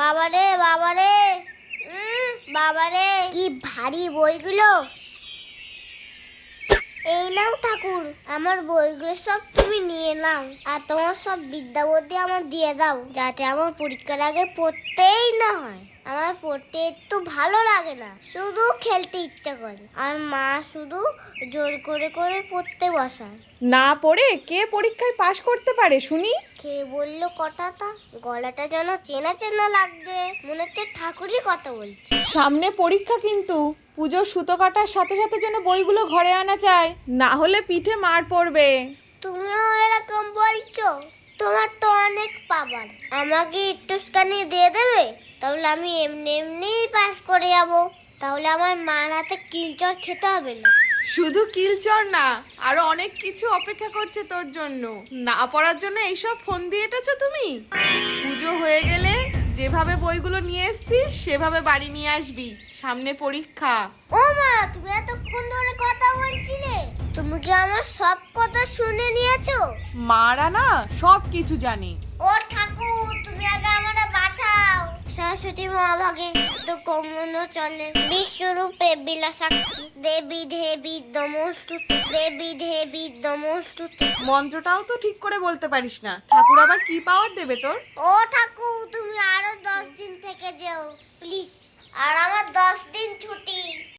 বাবারে বাবারে বাবারে কি ভারী বইগুলো। এই নাও ঠাকুর, আমার বইগুলো সব তুমি নিয়ে নাও, আর তোমার সব বিদ্যাবতী আমার দিয়ে দাও, যাতে আমার পরীক্ষার আগে পড়তেই না হয়। আমার পড়তে একটু ভালো লাগে না, শুধু খেলতে ইচ্ছা করে, আর মা শুধু জোর করে করে পড়তে বসায়। না পড়ে কে পরীক্ষায় পাশ করতে পারে শুনি? কে বললো কথাটা? গলাটা যেন চেনা চেনা লাগছে, মনে হচ্ছে ঠাকুরই কথা বলছে। সামনে পরীক্ষা কিন্তু, পুজোর সুতো কাটার সাথে সাথে যেন বইগুলো ঘরে আনা চায়, না হলে পিঠে মার পড়বে। তুমিও এরকম বলছো? তোমার তো অনেক পাওয়ার, আমাকে একটুখানি দিয়ে দেবে, তাহলে আমি এমনি এমনিই পাস করে যাবো। তাহলে আমার মার হাতে কিলচর খেতে হবে না। শুধু কিলচর না, আরো অনেক কিছু অপেক্ষা করছে তোর জন্য। না পড়ার জন্য এইসব ফোন দিয়ে এটেছো তুমি? পুজো হয়ে গেলে যেভাবে বইগুলো নিয়ে এসছিস সেভাবে বাড়ি নিয়ে আসবি, সামনে পরীক্ষা। ও মা, তুমি এতক্ষণ ধরে কথা বলছিলে, তুমি কি আমার সব কথা শুনে নিয়েছো? মারা না সব কিছু জানে। ও ঠাকুর, তুমি আগে আমারে বাঁচাও। সরস্বতী মহাভাগে তো কমনো চলে, বিশ্বরূপে বিলাসাক্ষী, দেবী দেবী নমস্তুতে, দেবী দেবী নমস্তুতে। মন্ত্রটাও তো ঠিক করে বলতে পারিস না, ঠাকুর আবার কি পাওয়ার দেবে তোর? ও ঠাকুর, তুমি আরো 10 দিন থেকে যেও প্লিজ, আর আমার 10 দিন ছুটি।